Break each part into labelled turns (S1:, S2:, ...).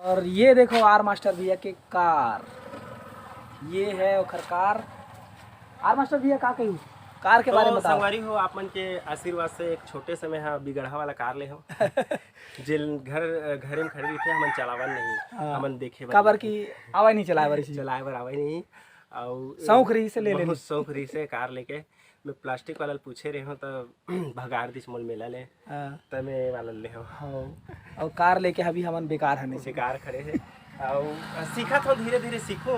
S1: और ये देखो आर मास्टर भैया के कार, ये है ओखर कार। आर मास्टर भैया का कही कार के बारे में बताओ।
S2: संगवारी हो आप मन के आशीर्वाद से एक छोटे समय हाँ बिगड़हा वाला कार ले हो जेल घरे में खड़ी थे हमन चलावन नहीं हमन देखे
S1: काबर की आवाज नहीं चलाए बार
S2: चलाए बर आवे नहीं और
S1: शौक रही से ले ले
S2: शौक रही से कार लेके मैं प्लास्टिक वाला पूछे रहे हो तो भगाड़ दिस मोल मेला ले तब मैं वाला ले हो
S1: और कार लेके अभी हमन बेकार हने
S2: से कार खड़े है और सीखा तो धीरे धीरे सीखूं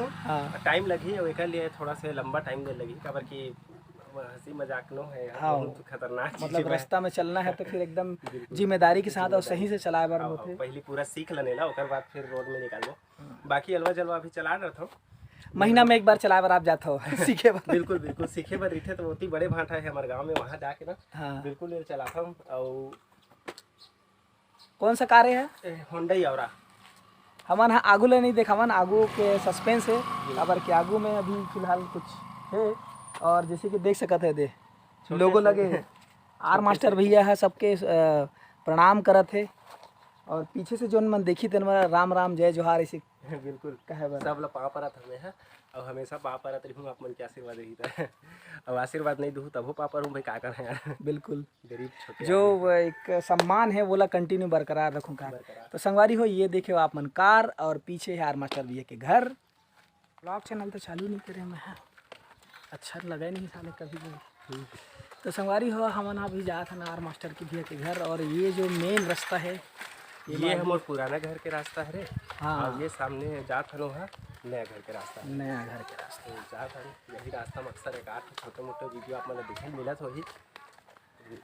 S2: टाइम लगी और एक लिए थोड़ा सा लंबा टाइम दे लगी काबर की हंसी मजाक नो है बहुत खतरनाक
S1: मतलब रास्ता में चलना है तो फिर एकदम जिम्मेदारी के साथ और सही से चलाए बार होते
S2: पहले पूरा सीख लेनेला ओकर बाद फिर रोड में निकालो बाकी अलवा जलवा अभी चला रहा था
S1: महीना में एक बार चलाए बार आप जाते हो सीखे बार
S2: बिल्कुल बिल्कुल सीखे बार रही थे तो बहुत ही बड़े भाटा है हमारे गांव में वहाँ जाके ना बिल्कुल चलाता हूँ। और
S1: कौन सा कार है?
S2: होंडा और
S1: हमन आगू ले नहीं देखा मन आगू के सस्पेंस है काबर के आगू में अभी फिलहाल कुछ है और जैसे कि देख सकते है दे लोगो लगे है आर मास्टर भैया है सबके प्रणाम करत है और पीछे से जो मन देखी तेन राम राम जय जोहार ऐसे
S2: बिल्कुल कहे सब लोग पा परत हमें है और हमेशा पा परत रही हूँ आप मन के आशीर्वाद रही था और आशीर्वाद नहीं दूँ तब पा पर हूँ भाई क्या करें यार बिल्कुल गरीब छोटे
S1: जो एक सम्मान है वो कंटिन्यू बरकरार रखूँ कार। तो संगवारी हो ये देखे आप मन कार और पीछे है आर मास्टर भैया के घर। ब्लॉग चैनल तो चालू नहीं करे मैं अच्छा लगा नहीं साले कभी भी। तो संगवारी हो हमन अभी जात है आर मास्टर के भैया के घर और ये जो मेन रास्ता है
S2: ये हमारे पुराना घर के रास्ता है रे। हाँ ये सामने जात हलो है नया घर के रास्ता
S1: नया घर के रास्ते
S2: जात है यही रास्ता में अक्सर एक आठ छोटे मोटे वीडियो आप मैंने देखे मिला तो ही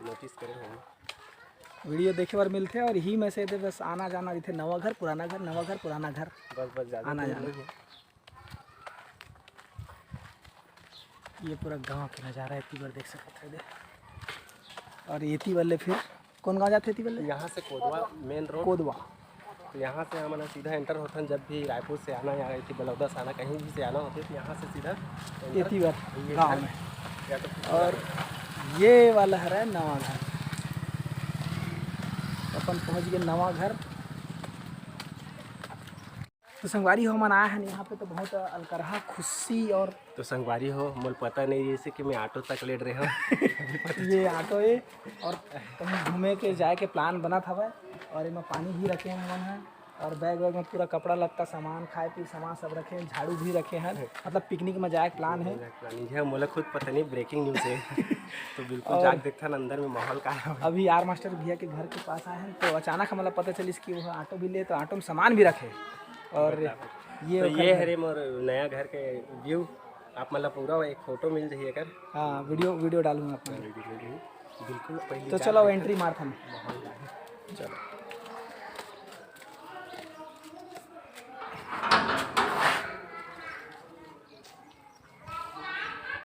S2: नोटिस करे होंगे
S1: वीडियो देखे बार मिलते और ही में से बस आना जाना इतने नवा घर पुराना घर नवा घर पुराना घर
S2: बस ज़्यादा
S1: आना जाना। ये पूरा गांव के नज़ारा इतनी बार देख सकते थे और इतनी वाले फिर कौन गाँव जाते थे
S2: यहाँ से कोदवा मेन रोड
S1: कोदवा
S2: तो यहाँ से हमारा सीधा एंटर होता है जब भी रायपुर से आना या थी बलौदा से आना कहीं भी से आना होती है तो यहाँ से सीधा
S1: इतनी बार गाँव में और ये वाला है नवा घर अपन पहुँच गए नवा घर। तो संगवारी हो मन आया है यहाँ पे तो बहुत अलकरहा खुशी और
S2: तो संगवारी हो मुझे पता नहीं जैसे कि मैं ऑटो तक ले रहे हूँ
S1: ये ऑटो है और कहीं घूमे के जाए के प्लान बना था भाई और इनमें पानी भी रखे हैं मन है और बैग वैग में पूरा कपड़ा लगता सामान खाए पी सामान सब रखे हैं झाड़ू भी रखे हैं मतलब पिकनिक में जाए प्लान है
S2: मुझे खुद पता नहीं ब्रेकिंग न्यूज़ है तो बिल्कुल जाके देखता ना अंदर में माहौल का है।
S1: अभी आर मास्टर भैया के घर के पास आए हैं तो अचानक हमें पता चली कि वो ऑटो भी ले तो ऑटो में सामान भी रखे और
S2: ये है मोर नया घर के व्यू आप मतलब पूरा एक फोटो मिल जाइए कर।
S1: हाँ वीडियो डालूंगा
S2: बिल्कुल
S1: तो चलो एंट्री मारता चलो।